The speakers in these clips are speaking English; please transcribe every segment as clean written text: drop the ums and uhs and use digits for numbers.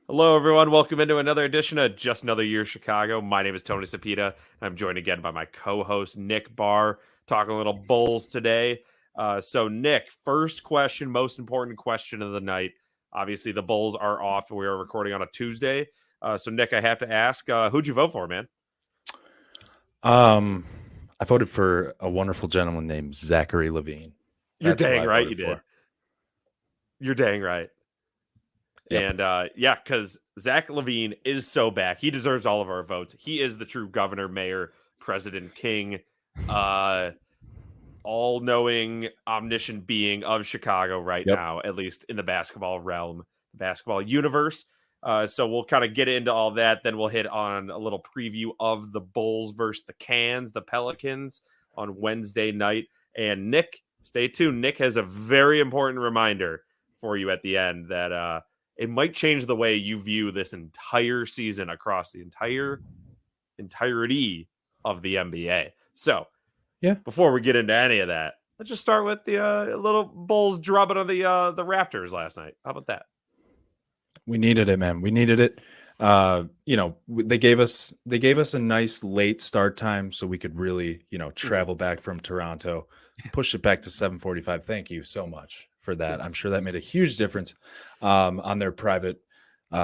Hello, everyone. Welcome into another edition of Just Another Year Chicago. My name is Tony Sapita. I'm joined again by my co-host Nick Barr, talking a little Bulls today. So, Nick, first question, most important question of the night. Obviously, the Bulls are off. We are recording on a Tuesday. So, Nick, I have to ask, who'd you vote for, man? Um, I voted for a wonderful gentleman named Zachary LaVine. You're That's who dang I right you voted did. for. You're dang right. Yep. And yeah, because Zach LaVine is so back. He deserves all of our votes. He is the true governor, mayor, president, king. Uh, all-knowing, omniscient being of Chicago right Yep. now, at least in the basketball realm, basketball universe. So we'll kind of get into all that. Then we'll hit on a little preview of the Bulls versus the Pelicans on Wednesday night. And Nick, stay tuned. Nick has a very important reminder for you at the end that it might change the way you view this entire season across the entirety of the NBA. So Yeah. before we get into any of that, let's just start with the little Bulls drubbing of the Raptors last night. How about that? We needed it, man. We needed it. They gave us a nice late start time so we could really, travel back from Toronto, push it back to 7:45. Thank you so much for that. I'm sure that made a huge difference on their private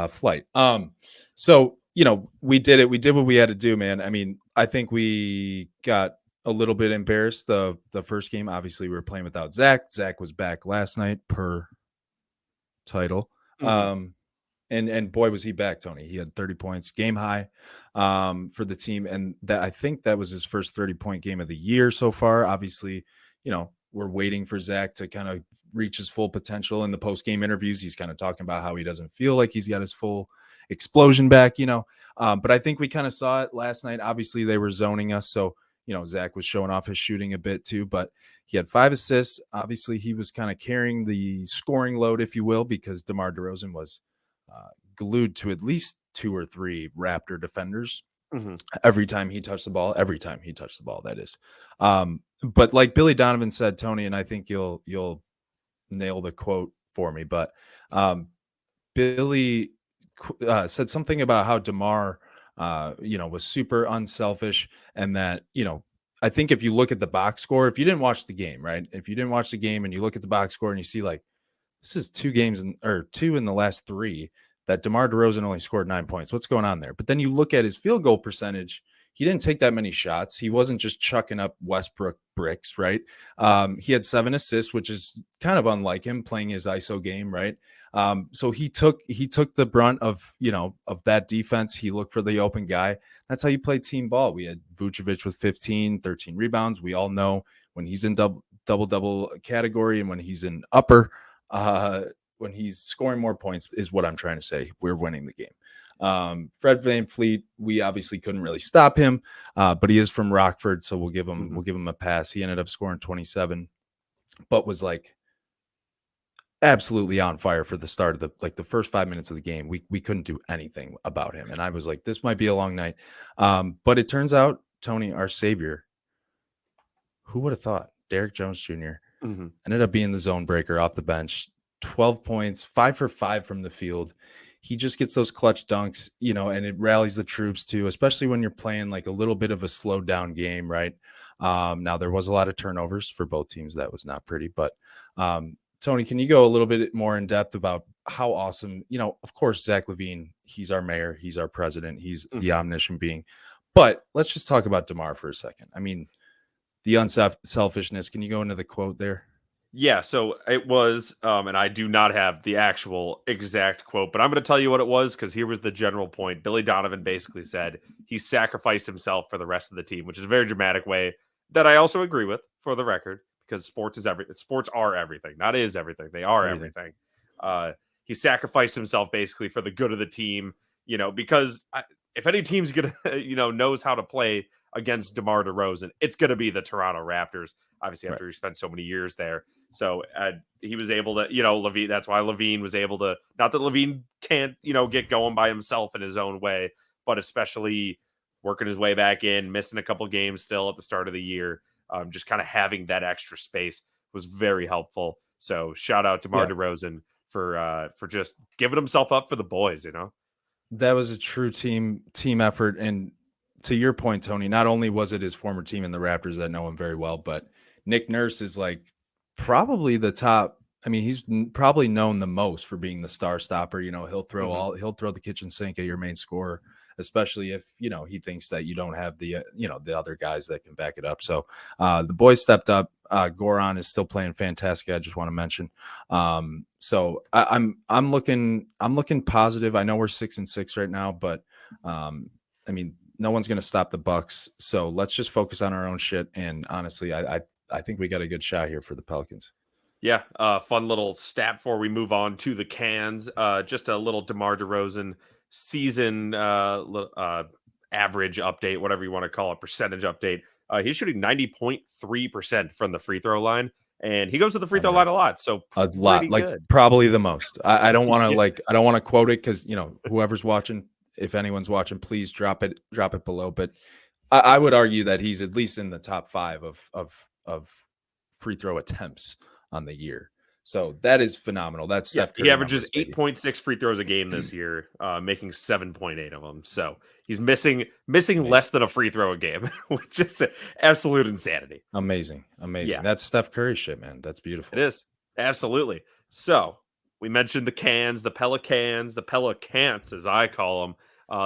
flight. We did it. We did what we had to do, man. I mean, I think we got a little bit embarrassed the first game. Obviously, we were playing without Zach. Zach was back last night per title. Mm-hmm. And boy was he back, Tony. He had 30 points, game high for the team, and that I think that was his first 30-point game of the year so far. Obviously, we're waiting for Zach to kind of reach his full potential in the post-game interviews. He's kind of talking about how he doesn't feel like he's got his full explosion back, but I think we kind of saw it last night. Obviously, they were zoning us, so Zach was showing off his shooting a bit too, but he had 5 assists. Obviously, he was kind of carrying the scoring load, if you will, because DeMar DeRozan was glued to at least 2 or 3 Raptor defenders Mm-hmm. every time he touched the ball. Every time he touched the ball, that is. But like Billy Donovan said, Tony, and I think you'll nail the quote for me. But Billy said something about how DeMar, was super unselfish, and that I think if you look at the box score, if you didn't watch the game, right? If you didn't watch the game and you look at the box score and you see like this is 2 in the last 3 that DeMar DeRozan only scored 9 points. What's going on there? But then you look at his field goal percentage. He didn't take that many shots. He wasn't just chucking up Westbrook bricks, right? He had 7 assists, which is kind of unlike him playing his ISO game, right? So he took the brunt of of that defense. He looked for the open guy. That's how you play team ball. We had Vucevic with 15, 13 rebounds. We all know when he's in double category and when he's in upper, when he's scoring more points is what I'm trying to say. We're winning the game. Fred VanVleet, we obviously couldn't really stop him, but he is from Rockford, so we'll give him a pass. He ended up scoring 27, but was like absolutely on fire for the start of the first 5 minutes of the game. We couldn't do anything about him, and I was like, this might be a long night. But it turns out, Tony, our savior, who would have thought, Derek Jones Jr. Mm-hmm. ended up being the zone breaker off the bench. 12 points, 5 for 5 from the field. He just gets those clutch dunks, and it rallies the troops too, especially when you're playing like a little bit of a slowed down game, right? Now there was a lot of turnovers for both teams. That was not pretty, but Tony, can you go a little bit more in depth about how awesome, of course, Zach LaVine, he's our mayor, he's our president, he's the Mm-hmm. omniscient being, but let's just talk about DeMar for a second. I mean, the unselfishness. Can you go into the quote there? Yeah, so it was, and I do not have the actual exact quote, but I'm going to tell you what it was because here was the general point. Billy Donovan basically said he sacrificed himself for the rest of the team, which is a very dramatic way that I also agree with, for the record, because sports is everything. Sports are everything, not is everything. They are Everything. everything. He sacrificed himself basically for the good of the team, because if any team's gonna, knows how to play against DeMar DeRozan, it's gonna be the Toronto Raptors. Obviously, Right. after he spent so many years there. So he was able to, LaVine. That's why LaVine was able to. Not that LaVine can't, get going by himself in his own way, but especially working his way back in, missing a couple games still at the start of the year. Just kind of having that extra space was very helpful. So shout out to DeMar Yeah. DeRozan for just giving himself up for the boys. That was a true team effort. And to your point, Tony, not only was it his former team in the Raptors that know him very well, but Nick Nurse is like probably the top. I mean, he's probably known the most for being the star stopper. He'll throw he'll throw the kitchen sink at your main scorer, especially if he thinks that you don't have the the other guys that can back it up. So the boys stepped up. Goran is still playing fantastic. I just want to mention. So I'm looking positive. I know we're 6-6 right now, but I mean, no one's going to stop the Bucks. So let's just focus on our own shit. And honestly, I think we got a good shot here for the Pelicans. Yeah, fun little stat before we move on to the cans. Just a little DeMar DeRozan season average update, whatever you want to call it, percentage update. He's shooting 90.3% from the free throw line, and he goes to the free throw line a lot. So a lot, like good. Probably the most. I don't want to I don't want to quote it because whoever's watching, if anyone's watching, please drop it below. But I would argue that he's at least in the top 5 of free throw attempts on the year. So that is phenomenal. That's Steph Curry. He averages 8.6 free throws a game this year, making 7.8 of them. So he's missing less than a free throw a game, which is absolute insanity. Amazing. Yeah. That's Steph Curry shit, man. That's beautiful. It is. Absolutely. So we mentioned the cans, the Pelicans, as I call them.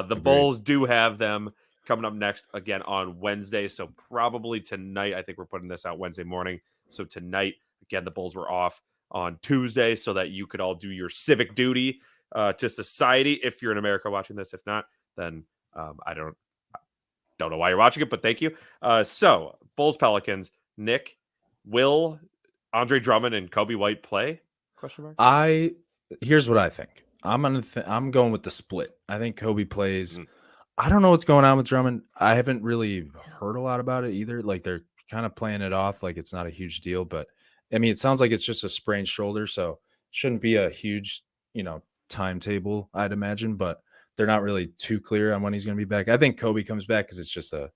The Bulls do have them coming up next again on Wednesday. So probably tonight. I think we're putting this out Wednesday morning. So tonight, again, the Bulls were off on Tuesday so that you could all do your civic duty to society if you're in America watching this. If not, then I don't know why you're watching it, but thank you. So Bulls Pelicans, Nick, will Andre Drummond and Kobe White play? Question mark. Here's what I think. I'm going with the split. I think Kobe plays. I don't know what's going on with Drummond. I haven't really heard a lot about it either. Like they're kind of playing it off like it's not a huge deal, but I mean, it sounds like it's just a sprained shoulder, so it shouldn't be a huge, timetable, I'd imagine, but they're not really too clear on when he's going to be back. I think Kobe comes back because it's just a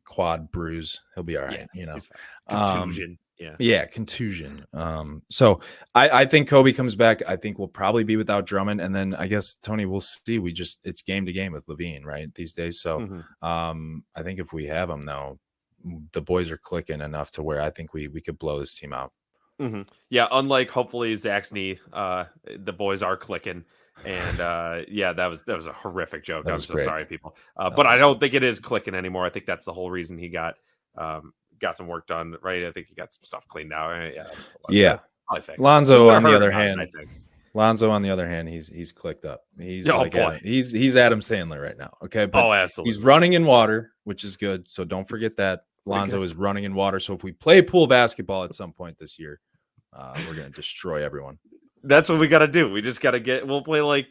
quad bruise. He'll be all right, Contusion. Contusion. So I think Kobe comes back. I think we'll probably be without Drummond, and then I guess Tony, we'll see. It's game to game with LaVine, right, these days. So I think if we have him though, the boys are clicking enough to where I think we could blow this team out. Yeah, unlike hopefully Zach's knee, the boys are clicking, and that was a horrific joke. I'm so sorry, people, but I don't think it is clicking anymore. I think that's the whole reason he got some work done, right? I think he got some stuff cleaned out. Lonzo on the other hand, he's clicked up. He's he's Adam Sandler right now. Okay, but absolutely, he's running in water, which is good. So don't forget that. Lonzo is running in water. So if we play pool basketball at some point this year, we're going to destroy everyone. That's what we got to do. We just got to we'll play I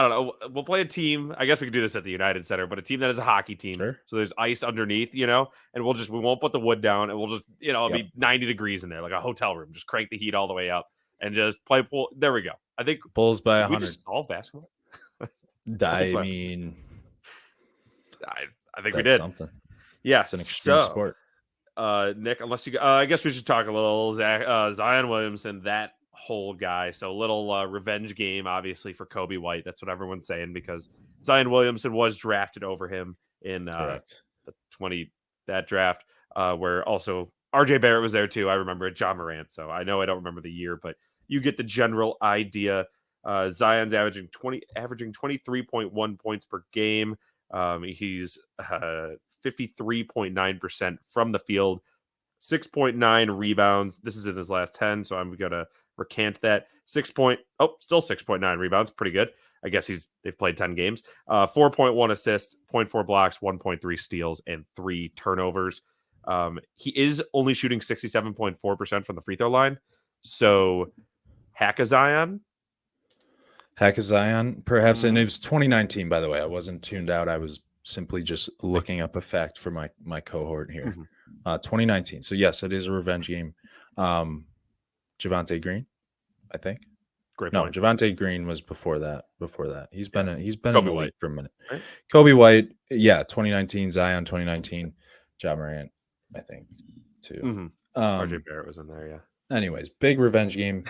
don't know. We'll play a team. I guess we could do this at the United Center, but a team that is a hockey team. Sure. So there's ice underneath, and we won't put the wood down, and we'll just, it'll be 90 degrees in there, like a hotel room. Just crank the heat all the way up and just play pool. There we go. I think Bulls by 100. We just solve basketball. I mean, I think we did something. Yeah, it's an extreme sport. Nick, unless you, I guess we should talk a little Zion Williamson, that whole guy. So a little revenge game, obviously, for Kobe White. That's what everyone's saying because Zion Williamson was drafted over him in that draft, where also RJ Barrett was there too. I remember it, John Morant. So I know I don't remember the year, but you get the general idea. Zion's averaging 23.1 points per game. He's 53.9% from the field, 6.9 rebounds. This is in his last 10, so I'm going to recant that. Still 6.9 rebounds. Pretty good. I guess they've played 10 games. 4.1 assists, 0.4 blocks, 1.3 steals, and 3 turnovers. He is only shooting 67.4% from the free throw line. So, hack a Zion, perhaps. And it was 2019, by the way. I wasn't tuned out. I was simply just looking up a fact for my cohort here. 2019. So yes, it is a revenge game. Javonte Green, I think. Great point. No, Javonte Green was before that. He's been in the league for a minute. Right? Kobe White, 2019. Zion, 2019. John Morant, I think, too. RJ Barrett was in there, yeah. Anyways, big revenge game.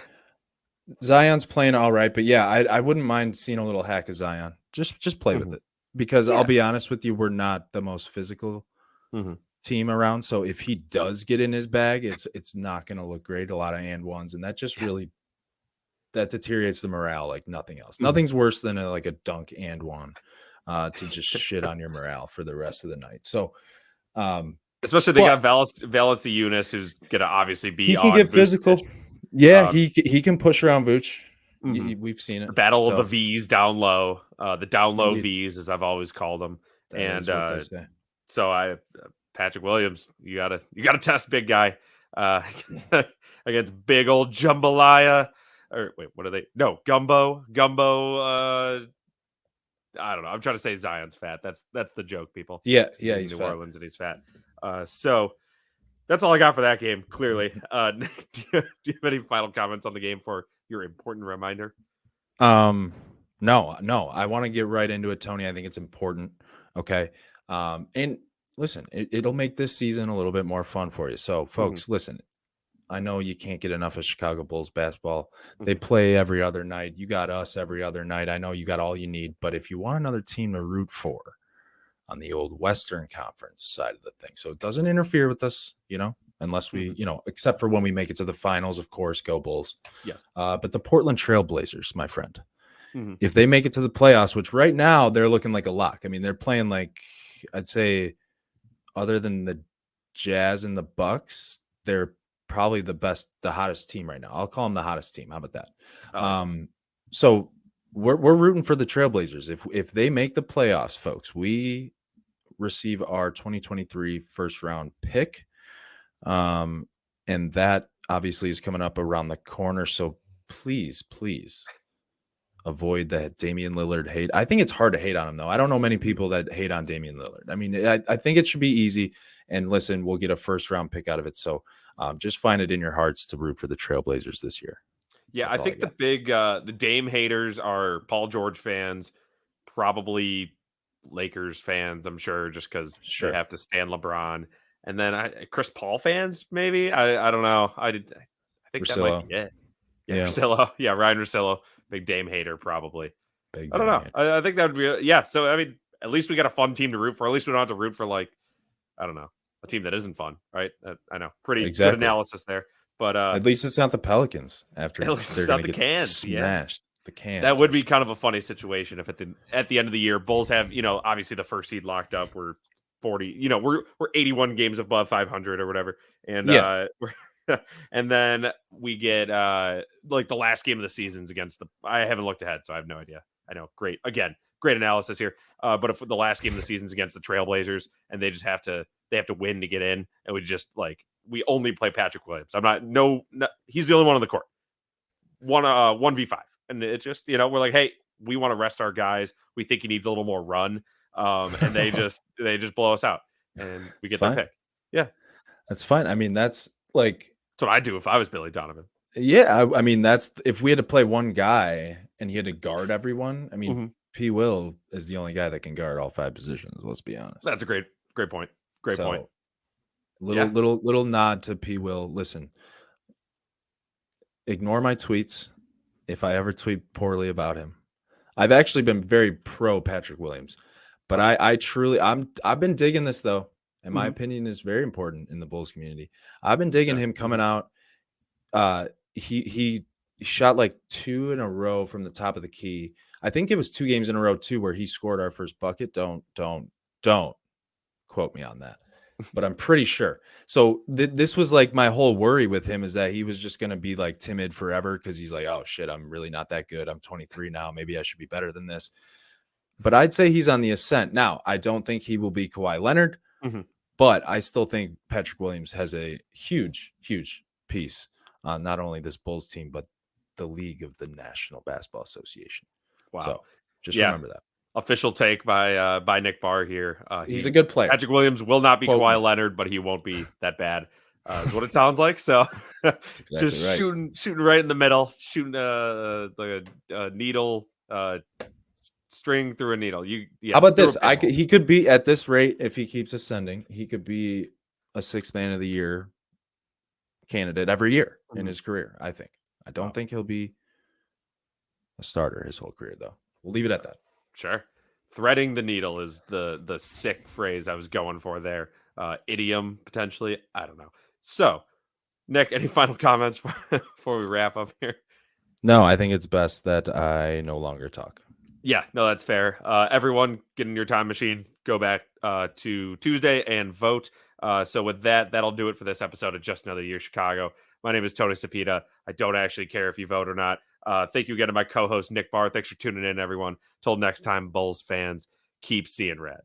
Zion's playing all right, but yeah, I wouldn't mind seeing a little hack of Zion. Just play with Mhm. it because I'll Yeah. be honest with you, we're not the most physical Mhm. team around. So if he does get in his bag, it's not going to look great. A lot of and ones, and that just Yeah. really that deteriorates the morale like nothing else. Mhm. Nothing's worse than like a dunk and one to just shit on your morale for the rest of the night. So, Especially they but got Valanciunas, who's gonna obviously be he can on get Vucevic. physical. Yeah, Um, he can push around Vooch. mhm. We've seen The it. battle of the So V's down low, the down low indeed, V's, as I've always called them. that And is what they say. so Patrick Williams, you gotta test big guy uh, against big old jambalaya. Or wait, what are they? No, gumbo. I don't know. I'm trying to say Zion's fat. That's the joke, people. Yeah, 'Cause he's yeah, in he's New fat. Orleans and he's fat. So that's all I got for that game. Clearly, do you have any final comments on the game for your important reminder? Um, no, I want to get right into it, Tony. I think it's important. Okay. And listen, it'll make this season a little bit more fun for you. So, Mhm, folks, listen, I know you can't get enough of Chicago Bulls basketball. They mhm. play every other night. You got us every other night. I know you got all you need, but if you want another team to root for on the old Western Conference side of the thing, so it doesn't interfere with us, unless we, Mhm. except for when we make it to the finals, of course, go Bulls. Yes. But the Portland Trailblazers, my friend, Mhm. if they make it to the playoffs, which right now they're looking like a lock. I mean, they're playing like I'd say, other than the Jazz and the Bucks, they're probably the hottest team right now. I'll call them the hottest team. How about that? I like that. Um, so we're rooting for the Trailblazers. If they make the playoffs, folks, we receive our 2023 first round pick. Um, and that obviously is coming up around the corner. So please avoid that Damian Lillard hate. I think it's hard to hate on him, though. I don't know many Mhm. people that hate on Damian Lillard. I mean, I think it should be easy. And listen, we'll get a first round pick out of it. So just find it in your hearts to root for the Trailblazers this year. Yeah, That's I all I think got. the Dame haters are Paul George fans, probably Lakers fans, I'm sure, just because they Sure. have to stand LeBron. And then Chris Paul fans, maybe. I don't know. I think that might be Rosillo. it. Yeah, Yeah. Rosillo. Yeah, Ryan Rosillo, big Dame hater, probably. Big I don't Dame know. hater. I think that would be yeah. So I mean, at least we got a fun team to root for. At least we don't have to root for like I don't know a team that isn't fun, right? I know, pretty good Exactly. analysis there. But At least it's not the Pelicans at after least they're it's going not to the get cans. Yeah, smashed. The that cans. would I be should. kind of a funny situation if at the end of the year, Bulls have obviously the first seed locked up. We're 40. We're 81 games above 500 or whatever, and Yeah. and then we get like the last game of the season's against the. I haven't looked ahead, so I have no idea. I know. Great again. Great analysis here. But if the last game of the season's against the Trailblazers and they have to win to get in, and we only play Patrick Williams. I'm not no he's the only one on the court. 1v5, and it's just we're like, hey, we want to rest our guys. We think he needs a little more run, and they just blow us out, and we It's get their fine. pick. Yeah, That's fine. I mean, that's like, that's what I'd do if I was Billy Donovan. yeah, I mean, that's if we had to play one guy and he had to guard everyone. I mean, Hmm. P. Will is the only guy that can guard all five positions. Let's be honest. That's a great point. Great point. So little Yeah. little little nod to P. Will. Listen, ignore my tweets if I ever tweet poorly about him. I've actually been very pro Patrick Williams, but Okay. I truly I've been digging this though, and my Hmm. opinion is very important in the Bulls community. I've been digging Yeah. him coming out. He shot like two in a row from the top of the key. I think it was 2 games in a row too where he scored our first bucket. Don't quote me on that, but I'm pretty sure. So this was like my whole worry with him is that he was just going to be like timid forever because he's like, oh shit, I'm really not that good. I'm 23 now. Maybe I should be better than this. But I'd say he's on the ascent. Now, I don't think he will be Kawhi Leonard, Hmm. but I still think Patrick Williams has a huge piece on not only this Bulls team, but the league of the National Basketball Association. Wow. So just Yeah. remember that. Official take by Nick Barr here. He's He a good player. Patrick Williams will not be Quote Kawhi me. Leonard, but he won't be that bad. Is what it sounds like. So That's exactly just right. shooting right in the middle, shooting the needle string through a needle. How about through a this? pinhole. He could be at this rate if he keeps ascending. He could be a sixth man of the year candidate every year in Mhm. his career. I think. I don't Wow. think he'll be a starter his whole career, though. We'll leave it at that. Sure. Threading the needle is the sick phrase I was going for there. Idiom, potentially. I don't know. So, Nick, any final comments before we wrap up here? No, I think it's best that I no longer talk. Yeah, no, that's fair. Everyone, get in your time machine, go back to Tuesday and vote. So with that, that'll do it for this episode of Just Another Year Chicago. My name is Tony Sapita. I don't actually care if you vote or not. Thank you again to my co-host, Nick Barr. Thanks for tuning in, everyone. Till next time, Bulls fans, keep seeing red.